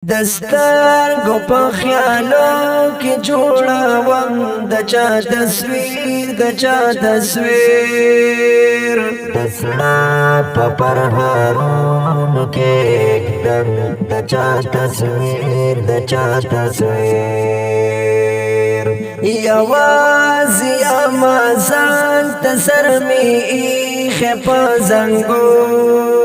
دستار گو په خیالو کې جوړاوم د چا تصویر د چا تصویر دسنا په پرهارونو کې اکدم د چا تصویر د چا تصویر یوازې امازان ته سر مې ایښی په زنګون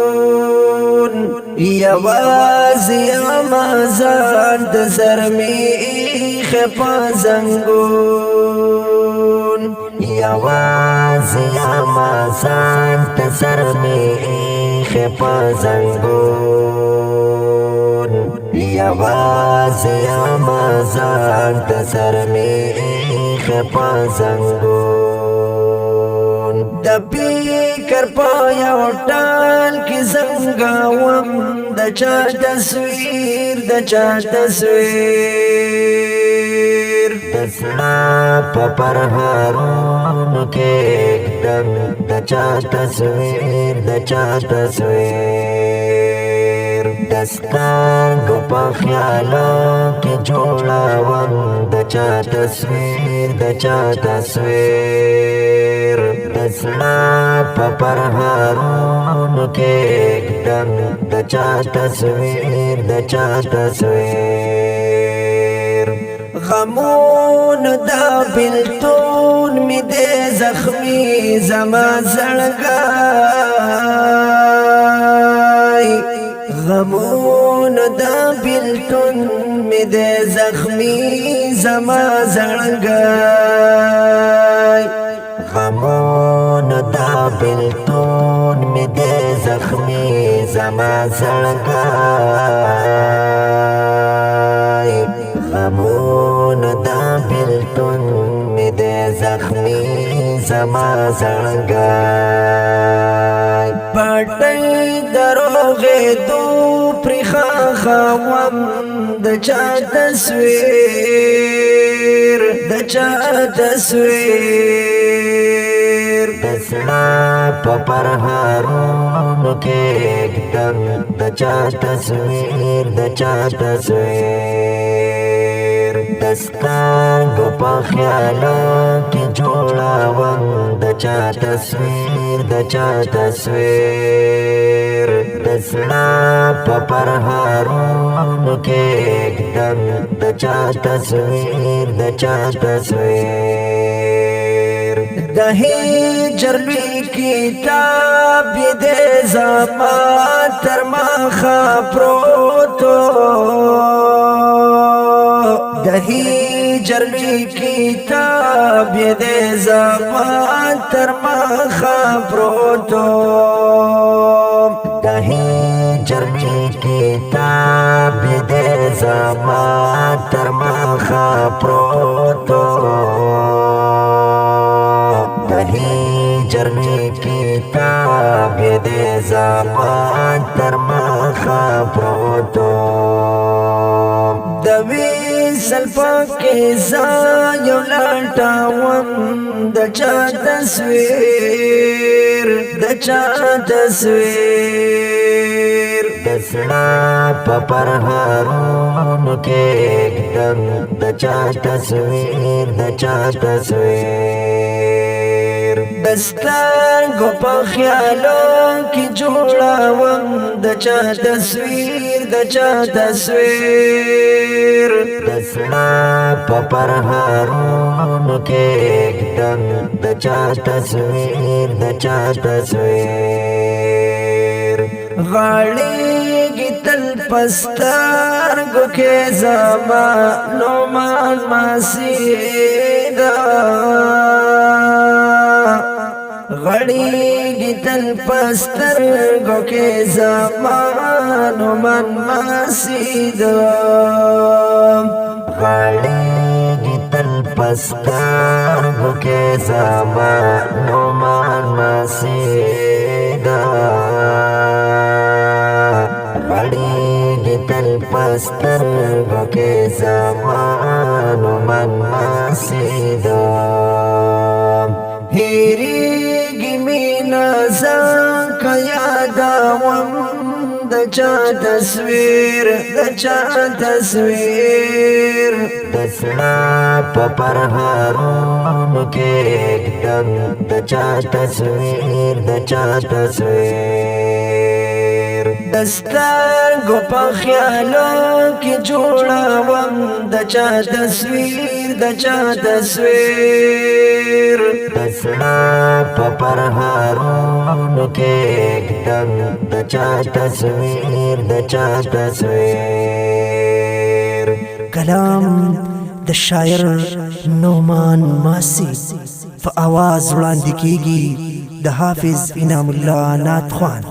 یوازې امازان ته سر مې ایښی په زنګون یوازې امازان ته سر مې ایښی په زنګون یوازې امازان ته سر مې ایښی په زنګون د فکر په یو ټال کې زنګاوم د چا تصویر د چا تصویر دسنا په پرهارونو کې اکدم د چا تصویر د چا تصویر دستانګو په خیالو کې جوړاوم د چا تصویر د چا تصویر دسنا په پرهارونو کې اکدم د چا تصویر د چا تصویر غمون دا بلتون می دے زخمی زما زړګای غمون دا بلتون می دے زخمی زما زړګای غمون دا بلتون می دے زخمی زما زړګای غمون دا بلتون می دے زخمی زما زړګای پټي دروغه دو پرخا خوام د چا تصویر د چا تصویر دسنا په پرهارونو کې اکدم د چا تصویر د چا تصویر دستانګو په خیالو کې جوړاوم د چا تصویر د چا تصویر دسنا په پرهارونو کې اکدم د چا تصویر د چا تصویر د هجر لوی کتاب دې زما تر مخه پروتو د هجر لوی کتاب دې زما تر مخه پروتو د هجر کتاب دې زما تر مخه پروتو د هجر کتاب دې زما تر مخه پروتو د وصل پکې ځایو لټاوم د چا تصویر د چا تصویر دسنا په پرهارونو کې اکدم د چا تصویر د چا تصویر دستانګو په خیالو کې جوړاوم د چا تصویر د چا تصویر دسنا په پرهارونو کې اکدم د چا تصویر د چا تصویر غاړېږي تل پسترګو کې زما نومان ماسیدا غړېږي تل پسترګو کې زما نومان ماسیدا غړېږي تل پسترګو کې زما نومان ماسیدا غړېږي تل پسترګو کې زما نومان ماسیدا هېرېږي مینه ځکه یادوم د د چا تصویر د چا تصویر دسنا پپر هارون کې دم د چا تصویر د چا تصویر دسترګو په خیالو کې جوړوم د چا تصویر د چا تصویر دسنا پپر هارون کې دم د چا تصویر د چا تصویر کلام د شاعر نعمان ماسی په आवाज وړاندې کیږي د حافظ انعام الله نعت خوان